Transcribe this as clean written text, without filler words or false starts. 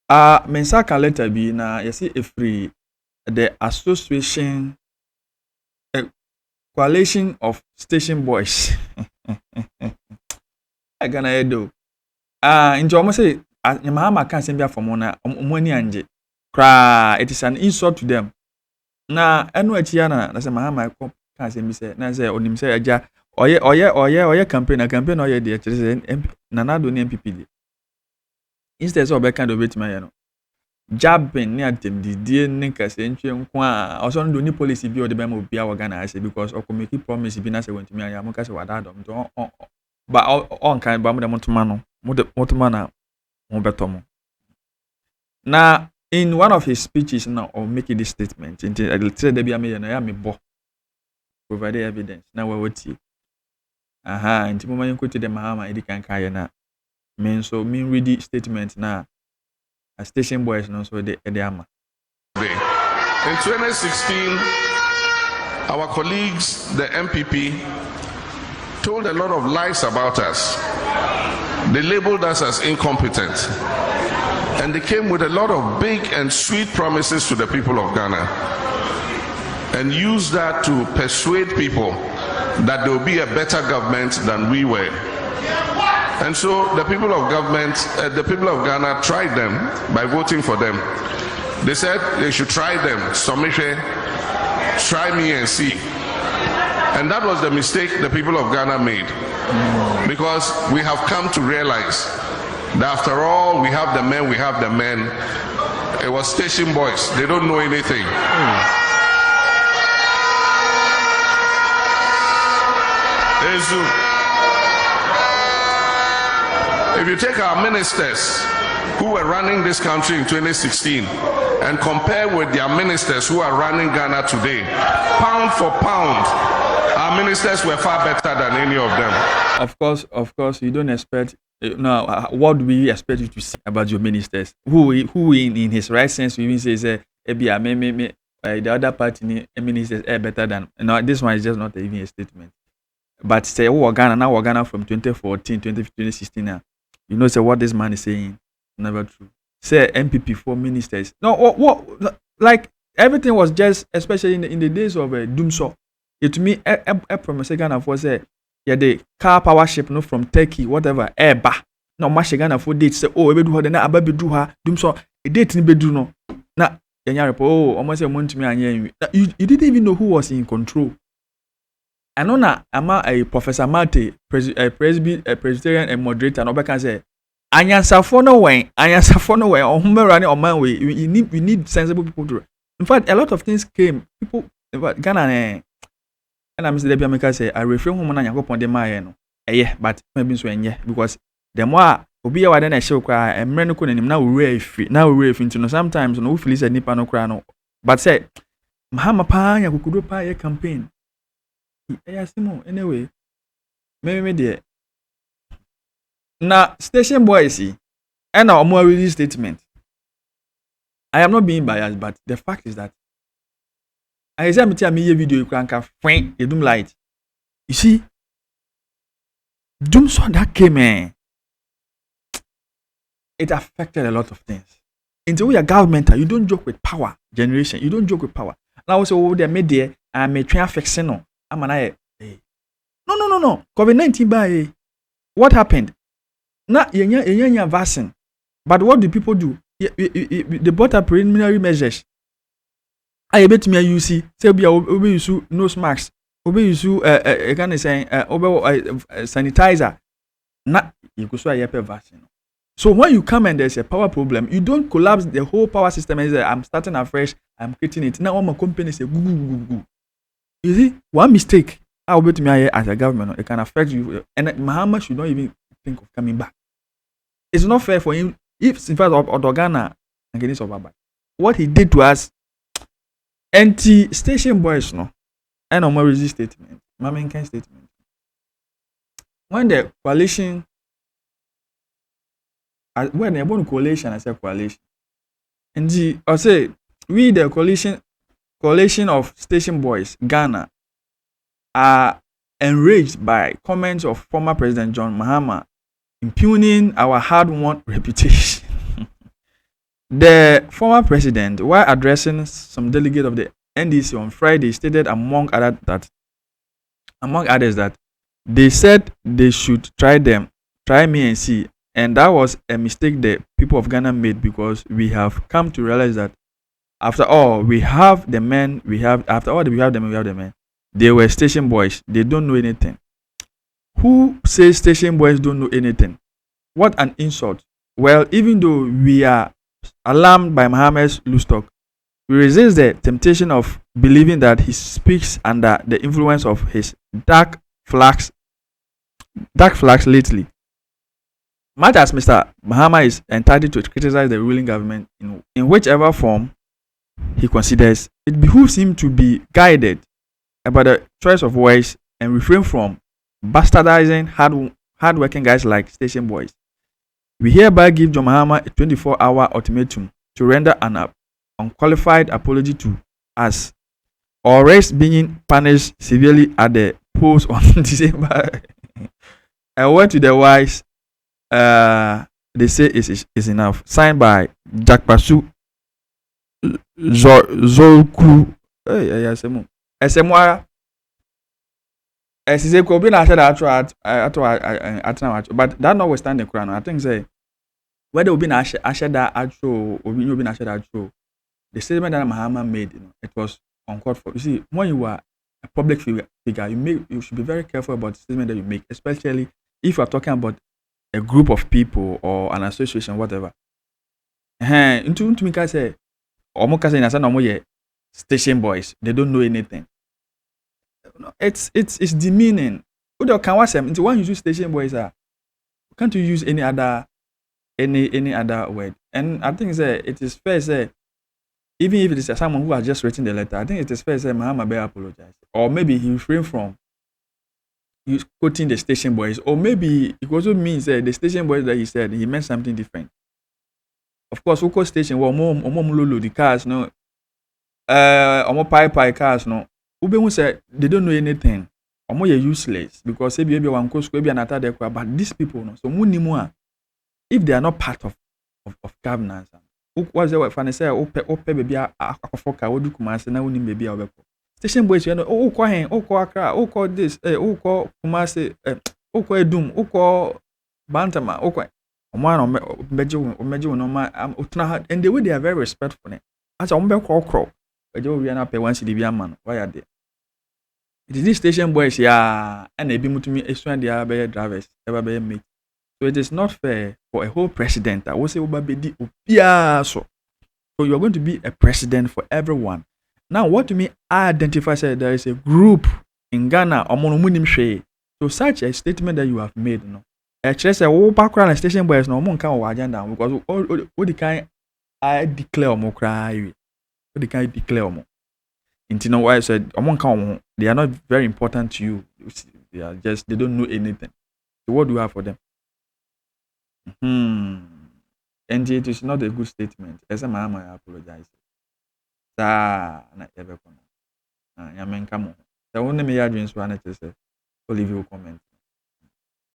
mensa can letter be na you see if free the association coalition of station boys. I gonna do. Into almost say mahama can't send me from one money anje. Cry, it is an insult to them. Na enu achiana na say mahama can't send me say na say onim say aja oye campaign oye de say na na do ni MPP de. Instead of kind of wait my no. Jabbing near them the dear ninkers entry kwa also do ni policy bi o de be mo bia organize because o make promise bi na say want me ya mo ka say wada dom to but on kan ba mo de motuma no motuma na mo beto mo na in one of his speeches now or making this statement into I tell there be me na ya me bo provide evidence na we woti aha nti mo man ko to the mahama edi kan kan na me so me read the statement na a station boys no so the ama. In 2016, our colleagues, the MPP, told a lot of lies about us. They labeled us as incompetent. And they came with a lot of big and sweet promises to the people of Ghana. And used that to persuade people that there will be a better government than we were. And so the people of Ghana tried them by voting for them. They said they should try them. Somishe, try me and see. And that was the mistake the people of Ghana made. Because we have come to realize that after all, we have the men. It was station boys. They don't know anything. If you take our ministers who were running this country in 2016 and compare with their ministers who are running Ghana today, pound for pound, our ministers were far better than any of them. Of course, you don't expect. Now, what do we expect you to say about your ministers? Who in his right sense, even says, the other party ministers are better than. No, this one is just not even a statement. But say, we're Ghana from 2014, 2015, 2016 now. You know, say what this man is saying, never true. Say MPP for ministers. No, what like everything was just, especially in the days of Doomso. It to me, from a second for say, yeah, the car power ship no from Turkey, whatever, ba. No, Michigan for date say, oh, we do her, then I be do her, Doomso, a date in bedroom no. Now, almost a month to me and you didn't even know who was in control. I know na ama a Professor Mate, Presbyterian and moderator, and Obeka say, Anyansafo no way, or running on my way. We need sensible people to. In fact, a lot of things came. People, in fact, Ghana, and I'm Mr. Debiameka say, I refrain from Nanya upon the Mayan. But maybe so, because the more Obi a wada na show cry, and Menoko and him now we're free to know sometimes no feel is a nipa no crano. But say, Mahama Panya, who could pay a campaign. Anyway, maybe dear. Now, station boys see, and our more release statement. I am not being biased, but the fact is that I said, me a video you can't find a doom light. You see, doom so that came in. It affected a lot of things. In the way a government, you don't joke with power generation. You don't joke with power. Now, also, they made there, I may try fixing no. I'm an eye. No. COVID-19 by what happened? Not a vaccine. But what do people do? They bought a preliminary measures. I bet me you see, say be use nose masks, use can say sanitizer. Not you could say a vaccine. So when you come and there's a power problem, you don't collapse the whole power system and say I'm starting afresh, I'm creating it. Now all my companies say go. You see, one mistake I will bet me as a government, it can affect you. And Mahama should not even think of coming back. It's not fair for him. If in fact Ghana against Obaba, what he did to us, anti-station boys, no, and a more resist statement, Mamenkan statement. When the coalition, when they want coalition, I say coalition, and I say we the coalition of station boys, Ghana, are enraged by comments of former President John Mahama impugning our hard-won reputation. The former president, while addressing some delegate of the NDC on Friday, stated among others that they said they should try me and see, and that was a mistake the people of Ghana made because we have come to realize that after all we have the men we have after all we have them we have the men. They were station boys. They don't know anything. Who says station boys don't know anything? What an insult. Well, even though we are alarmed by Mohammed's loose talk, we resist the temptation of believing that he speaks under the influence of his dark flags lately. Much as Mr. Mahama is entitled to criticize the ruling government in whichever form he considers, it behooves him to be guided about the choice of words and refrain from bastardizing hardworking guys like station boys. We hereby give John Mahama a 24-hour ultimatum to render an unqualified apology to us, or risk being punished severely at the polls on December. A word to the wise, they say is enough. Signed by Jack Pasu Zolku. Hey, SMWara. Say Kobe na said at but that notwithstanding Quran, I think say whether Obi na said that actual Obi na said actual, the statement that Mahama made, it was uncalled for. You see, when you are a public figure, you should be very careful about the statement that you make, especially if you are talking about a group of people or an association, whatever. Into me can say, Omo say na say no station boys, they don't know anything. It's demeaning. Udo can watch them. Into when you use station boys, can't you use any other word? And I think it is fair say, even if it is someone who has just written the letter, I think it is fair say Mahama better apologize, or maybe he refrain from quoting the station boys, or maybe it also means the station boys that he said he meant something different. Of course, we call station well, lolo the cars no, pie cars no. Ube said they don't know anything. Omo useless because maybe one coast maybe another there, but these people no. So munimua, if they are not part of governance, what's the word? Say ope baby akofoka odu kumase na unim baby aweko. Station boys you know kwa hen kwa Accra kwa this kwa kumase kwa Edum kwa Bantama kwa omo meje no ma and the way they are very respectful. As omo kro we are not pay one city man. Why are they? It is this station boys, yeah, and they be mutumi extra their better drivers, ever be mate. So it is not fair for a whole president that will say Obabedi so you are going to be a president for everyone. Now, what to me I identify say there is a group in Ghana so such a statement that you have made, actually say background station boys no mon can agenda because all the kind I declare mo cry. What the kind declare mo. You know why I said they are not very important to you. They don't know anything. So what do you have for them? And it is not a good statement. As a man, I apologize. Na ever come. Yamen come on. The only me dreams one to say, leave your comment.